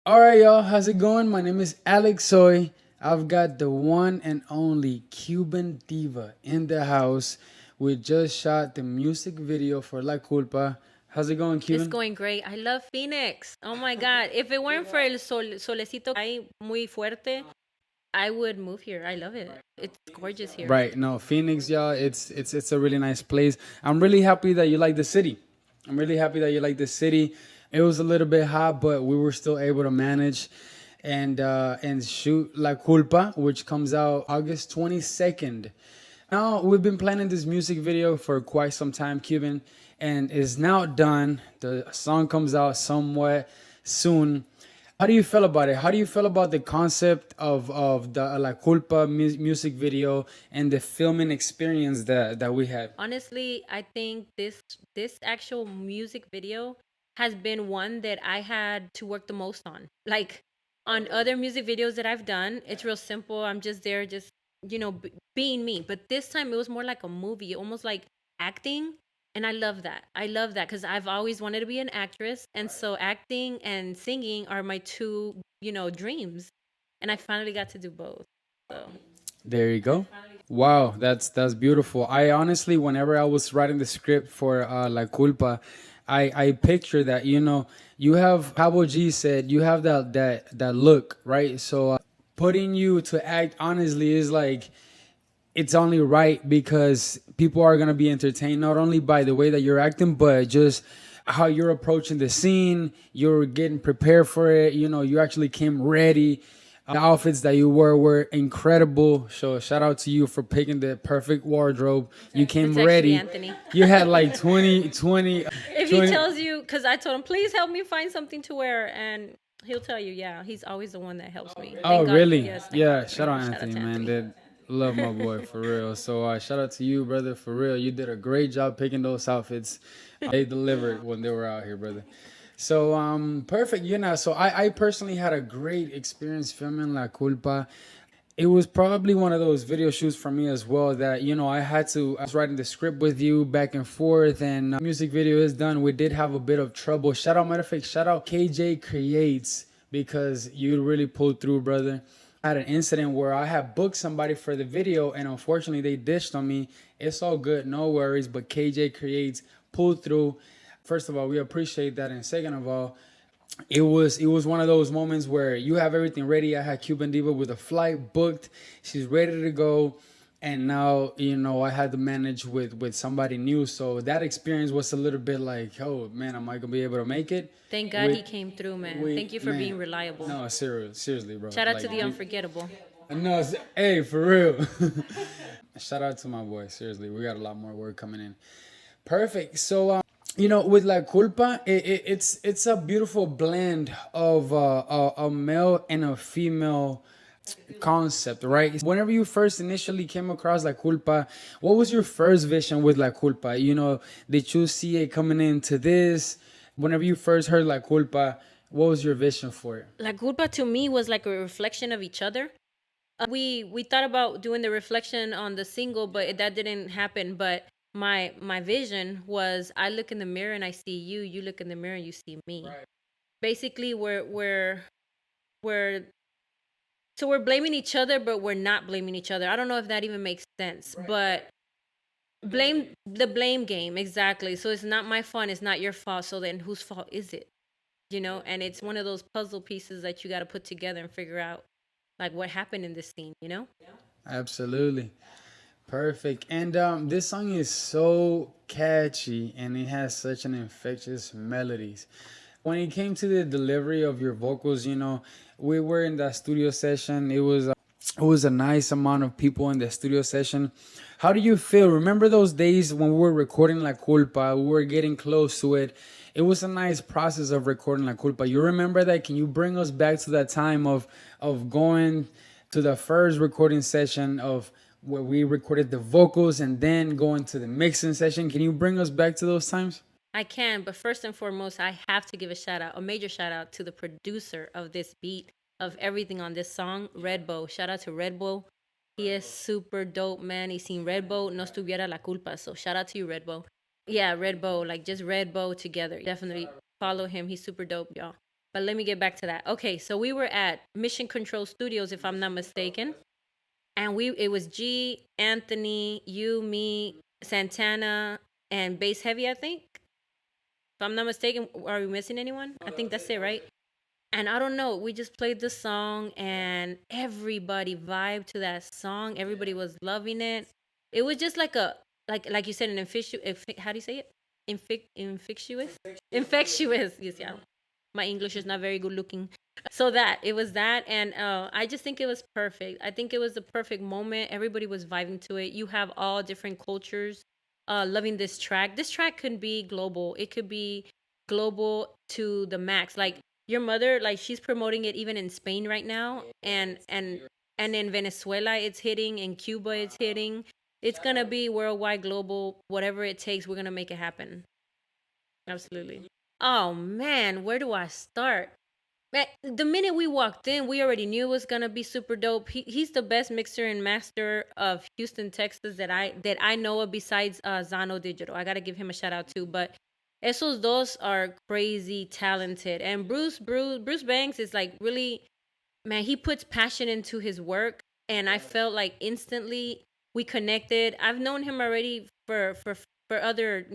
All right, y'all. How's it going? My name is Alexsoy. I've got the one and only Cuban Diva in the house. We just shot the music video for La Culpa. How's it going, It's Cuban? going great. I love Phoenix. Oh my God. If it weren't for el solecito ahí muy fuerte, I would move here. I love it. It's gorgeous here. Right. No, Phoenix, y'all. It's a really nice place. I'm really happy that you like the city. I'm really happy that you like the city. It was a little bit hot, but we were still able to manage and shoot La Culpa, which comes out August 22nd. Now we've been planning this music video for quite some time, Cuban, and is now done. The song comes out somewhat soon. How do you feel about it? How do you feel about the concept of the La Culpa music video and the filming experience that we had? Honestly, I think this actual music video has been one that I had to work the most on. Like on other music videos that I've done, it's real simple. I'm just there, just being me. But this time it was more like a movie, almost like acting. And I love that. I love that because I've always wanted to be an actress, and so acting and singing are my two, dreams. And I finally got to do both. So There you go. Wow, that's beautiful. I honestly, whenever I was writing the script for La Culpa, I picture that you have Cabo G said you have that look, right? So putting you to act honestly is like it's only right because people are gonna be entertained not only by the way that you're acting, but just how you're approaching the scene. You're getting prepared for it. You actually came ready. The outfits that you wore incredible. So shout out to you for picking the perfect wardrobe. You it's came actually ready. Anthony. You had like 20, If he 20. tells you, because I told him, please help me find something to wear, and he'll tell you, yeah, he's always the one that helps me. Oh, Thank God. really? Yes, thank Yeah. God. Shout out Shout out Anthony, to man. Anthony. Did love my boy for real. So shout out to you, brother, for real. You did a great job picking those outfits. They delivered when they were out here, brother. So perfect. So I personally had a great experience filming La Culpa. It was probably one of those video shoots for me as well that I was writing the script with you back and forth, and music video is done. We did have a bit of trouble. Matter of fact, shout out KJ Creates because you really pulled through, brother. I had an incident where I had booked somebody for the video, and unfortunately they ditched on me. It's all good, no worries, but KJ Creates pulled through. First of all, we appreciate that, and second of all, it was one of those moments where you have everything ready. I had Cuban Diva with a flight booked. She's ready to go. And now, I had to manage with somebody new. So that experience was a little bit like, oh man, am I gonna be able to make it? Thank God With he came through, man. we Thank you for being man, reliable. no, seriously, bro. Shout out to Like, the unforgettable. no, hey, for real. Shout out to my boy. Seriously, we got a lot more work coming in. Perfect. So, with La Culpa, it's a beautiful blend of a male and a female concept, right? Whenever you first initially came across La Culpa, what was your first vision with La Culpa? Did you see it coming into this? Whenever you first heard La Culpa, what was your vision for it? La Culpa to me was like a reflection of each other. We thought about doing the reflection on the single, but that didn't happen. But my vision was I look in the mirror and I see you. You look in the mirror and you see me. Right. Basically, we're so we're blaming each other, but we're not blaming each other. I don't know if that even makes sense, right. But blame the blame game exactly. So it's not my fault. It's not your fault. So then whose fault is it? And it's one of those puzzle pieces that you got to put together and figure out like what happened in this scene. Absolutely. Perfect. And this song is so catchy and it has such an infectious melodies. When it came to the delivery of your vocals, we were in that studio session. It was a nice amount of people in the studio session. How do you feel? Remember those days when we were recording La Culpa? We were getting close to it. It was a nice process of recording La Culpa. You remember that? Can you bring us back to that time of going to the first recording session of where we recorded the vocals and then going to the mixing session? Can you bring us back to those times? I can, but first and foremost, I have to give a major shout out to the producer of this beat, of everything on this song, Red Bow. Shout out to Red Bow. He is super dope, man. Y sin Red Bow no estuviera la culpa. So shout out to you, Red Bow. Yeah, Red Bow, like just Red Bow together. Definitely follow him. He's super dope, y'all. But let me get back to that. Okay, so we were at Mission Control Studios, if I'm not mistaken, and it was G, Anthony, you, me, Santana, and Bass Heavy, I think. If I'm not mistaken, are we missing anyone? I think that's it, right? And I don't know, we just played the song and everybody vibed to that song. Everybody was loving it. It was just like a like you said an how do you say it? Infectious? Infectious. Yes, yeah. My English is not very good looking. So that it was that, and I just think it was perfect. I think it was the perfect moment. Everybody was vibing to it. You have all different cultures loving this track. This track could be global. It could be global to the max. Like your mother, like she's promoting it even in Spain right now, and in Venezuela it's hitting, in Cuba it's hitting. It's gonna be worldwide, global, whatever it takes. We're gonna make it happen. Absolutely. Oh man, where do I start? Man, the minute we walked in, we already knew it was gonna be super dope. He's the best mixer and master of Houston, Texas that I know of besides Zano Digital. I gotta give him a shout out too. But esos dos are crazy talented, and Bruce Banks is like really, man, he puts passion into his work, and I felt like instantly we connected. I've known him already for other,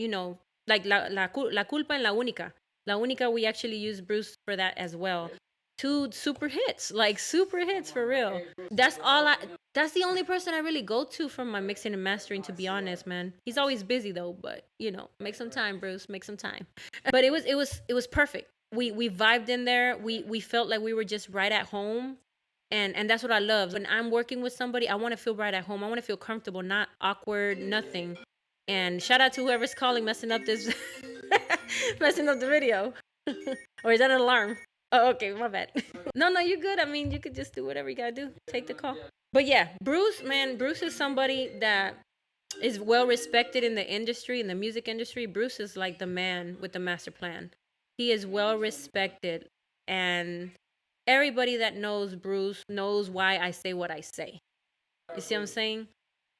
like la culpa and la única. We actually use Bruce for that as well. Two super hits, like super hits for real. That's all I. That's the only person I really go to for my mixing and mastering. To be honest, man, he's always busy though. But make some time, Bruce. Make some time. But it was perfect. We vibed in there. We felt like we were just right at home, and that's what I love. When I'm working with somebody, I want to feel right at home. I want to feel comfortable, not awkward, nothing. And shout out to whoever's calling, messing up this, messing up the video. Or is that an alarm? Oh, okay, my bad. No, you good. I mean, you could just do whatever you gotta do. Take the call. But yeah, Bruce, man, Bruce is somebody that is well respected in the industry, in the music industry. Bruce is like the man with the master plan. He is well respected, and everybody that knows Bruce knows why I say what I say. You see what I'm saying?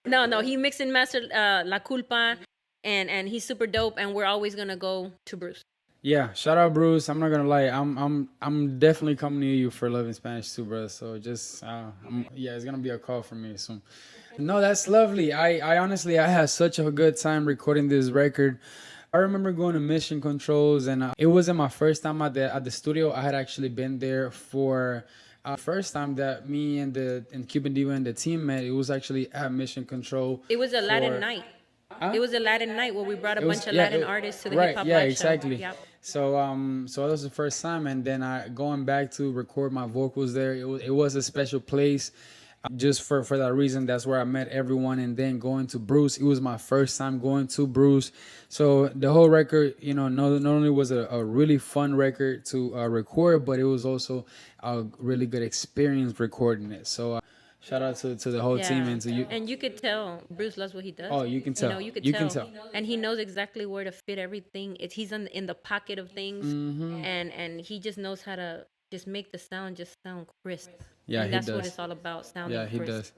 No, he mixed and mastered La Culpa, and he's super dope, and we're always gonna go to Bruce. Yeah, shout out Bruce. I'm not gonna lie, I'm definitely coming to you for loving Spanish too, brother. So just yeah, it's gonna be a call from me soon. No, that's lovely. I honestly I had such a good time recording this record. I remember going to Mission Controls, and it wasn't my first time at the studio. I had actually been there for first time that me and Cuban Diva and the team met. It was actually at Mission Control. It was a Latin For night. It was a Latin night where we brought a it was bunch of yeah Latin artists to the Hip right Hop yeah Live show. exactly. Yep. So that was the first time, and then I going back to record my vocals there. It was a special place, just for that reason. That's where I met everyone, and then going to Bruce, it was my first time going to Bruce. So the whole record, not only was it a really fun record to record, but it was also a really good experience recording it. So shout out to the whole team Yeah, and to you. and you could tell Bruce loves what he does. Oh, you can tell. You could You can tell, tell. and he knows exactly where to fit everything. He's in the pocket of things, and he just knows how to just make the sound just sound crisp. Yeah, And he that's what does. it's all about, sounding Yeah, he crisp. does.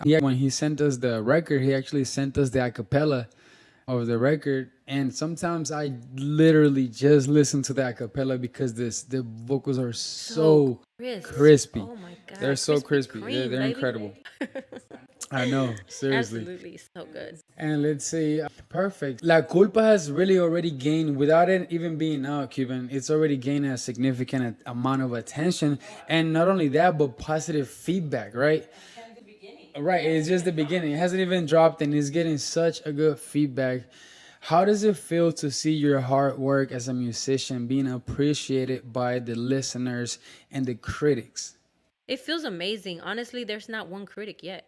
Yeah, when he sent us the record, he actually sent us the acapella of the record, and sometimes I literally just listen to the acapella because the vocals are So so crisp. crispy. Oh my They're god, so Krispy crispy. They're, Kreme, they're baby. incredible. I know, seriously. Absolutely, so good. And let's see, perfect. La Culpa has really already gained, without it even being out, Cuban, it's already gained a significant amount of attention. And not only that, but positive feedback, right? Right, it's just the beginning. It hasn't even dropped, and it's getting such a good feedback. How does it feel to see your hard work as a musician being appreciated by the listeners and the critics? It feels amazing. Honestly, there's not one critic yet.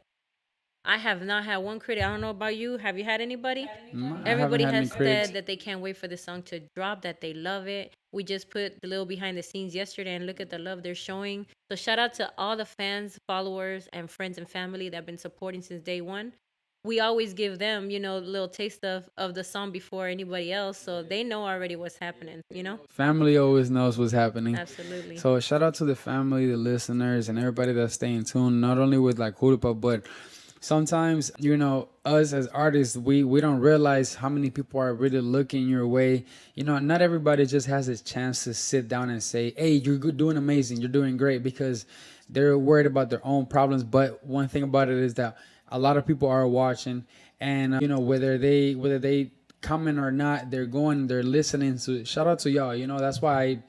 I have not had one critic. I don't know about you. Have you had anybody? I haven't Everybody had any has critics. said that they can't wait for the song to drop, that they love it. We just put the little behind the scenes yesterday, and look at the love they're showing. So shout out to all the fans, followers, and friends and family that have been supporting since day one. We always give them, a little taste of the song before anybody else, so they know already what's happening. Family always knows what's happening. Absolutely. So shout out to the family, the listeners, and everybody that's staying tuned, not only with La Culpa, but sometimes, us as artists, we don't realize how many people are really looking your way. Not everybody just has a chance to sit down and say, hey, you're doing amazing, you're doing great, because they're worried about their own problems. But one thing about it is that a lot of people are watching, and whether they comment or not, they're listening. So shout out to y'all. That's why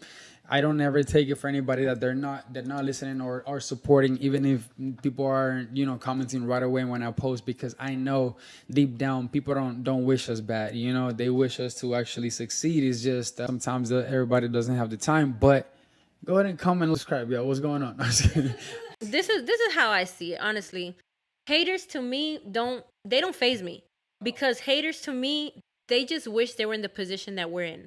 I don't ever take it for anybody that they're not listening or supporting, even if people are commenting right away when I post, because I know deep down people don't wish us bad. They wish us to actually succeed. It's just sometimes everybody doesn't have the time. But go ahead and comment, subscribe, yo. What's going on? This is how I see it, honestly. Haters to me don't phase me, because haters to me, they just wish they were in the position that we're in.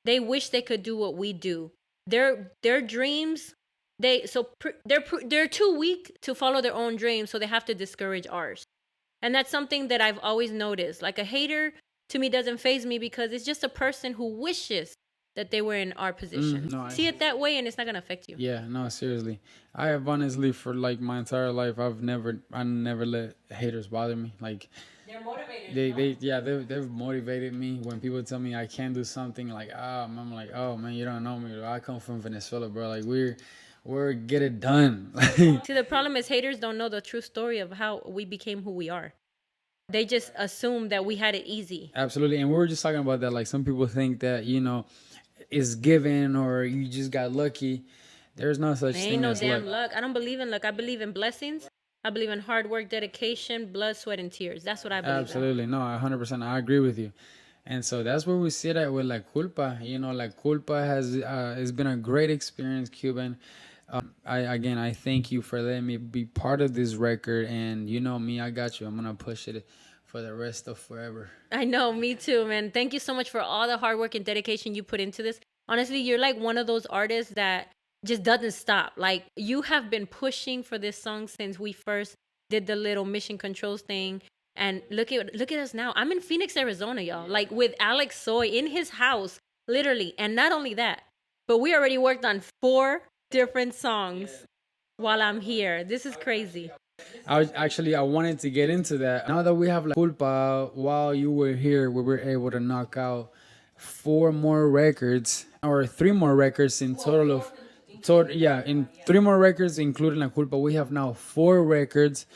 They wish they could do what we do. Their dreams, they're too weak to follow their own dreams, so they have to discourage ours. And that's something that I've always noticed. Like, a hater to me doesn't phase me, because it's just a person who wishes that they were in our position. No, See it that way, and it's not gonna affect you. yeah, no, seriously. I have honestly, for like my entire life, I never let haters bother me. Like, They're motivators. they've motivated me. When people tell me I can't do something, like, I'm like, oh man, you don't know me, bro. I come from Venezuela, bro. Like, we're get it done. See, the problem is haters don't know the true story of how we became who we are. They just assume that we had it easy. Absolutely. And we were just talking about that. Like, some people think that is given, or you just got lucky. There's no such There thing ain't no as damn luck. luck. I don't believe in luck. I believe in blessings. I believe in hard work, dedication, blood, sweat, and tears. That's what I believe in. Absolutely. No, 100%. I agree with you. And so that's where we sit at with like Culpa. Like, Culpa has been a great experience, Cuban. I thank you for letting me be part of this record. And me, I got you. I'm gonna push it for the rest of forever. I know, me too, man. Thank you so much for all the hard work and dedication you put into this. Honestly, you're like one of those artists that just doesn't stop. Like, you have been pushing for this song since we first did the little mission controls thing. And look at us now. I'm in Phoenix, Arizona, y'all. Like, with Alexsoy in his house, literally. And not only that, but we already worked on 4 different songs while I'm here. This is crazy. I wanted to get into that. Now that we have like Culpa, while you were here, we were able to knock out 4 more records, or 3 more records in total of yeah, in 3 more records including La Culpa. We have now 4 records.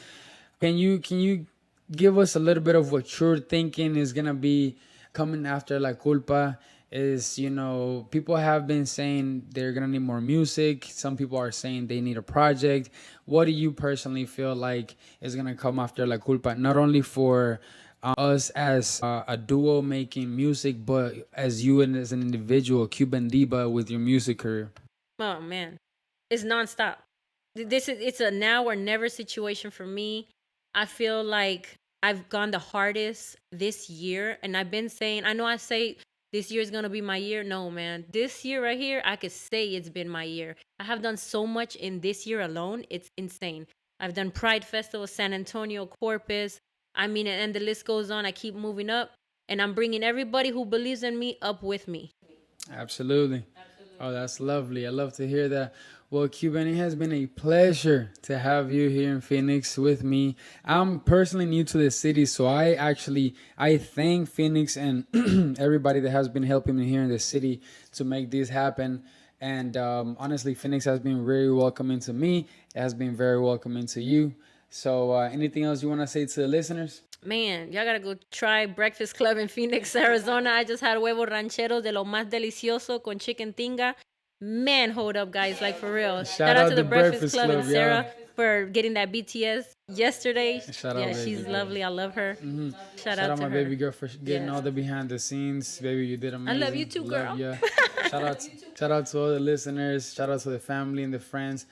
Can you give us a little bit of what you're thinking is gonna be coming after La Culpa? Is people have been saying they're gonna need more music. Some people are saying they need a project. What do you personally feel like is gonna come after La Culpa? Not only for us as a duo making music, but as you and as an individual, Cuban Diva, with your music career. Oh man, it's nonstop. It's a now or never situation for me. I feel like I've gone the hardest this year, and I've been saying, I know I say this year is gonna be my year. No, man, this year right here, I could say it's been my year. I have done so much in this year alone. It's insane. I've done Pride Festival, San Antonio, Corpus. I mean, and the list goes on. I keep moving up, and I'm bringing everybody who believes in me up with me. Absolutely. Oh, that's lovely. I love to hear that. Well, Cuban, it has been a pleasure to have you here in Phoenix with me. I'm personally new to the city, so I thank Phoenix and everybody that has been helping me here in the city to make this happen. And honestly, Phoenix has been very welcoming to me. It has been very welcoming to you. So anything else you want to say to the listeners? Man, y'all gotta go try Breakfast Club in Phoenix, Arizona. I just had huevo ranchero de lo más delicioso con chicken tinga. Man, hold up, guys. Like, for real. Shout out to the Breakfast Club and Sarah for getting that BTS yesterday. Shout out, baby. She's lovely. I love her. Shout out to my her. baby girl for getting all the behind the scenes. Baby, you did amazing. I love you too, girl. Love ya. Shout out to all the listeners. Shout out to the family and the friends.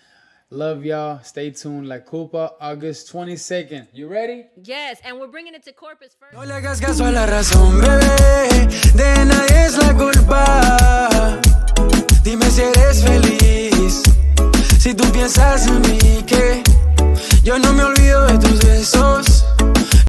Love y'all. Stay tuned. La Culpa, August 22nd. You ready? Yes, and we're bringing it to Corpus first. No le hagas caso a la razón, bebé. De nadie es la culpa. Dime si eres feliz. Si tú piensas en mí.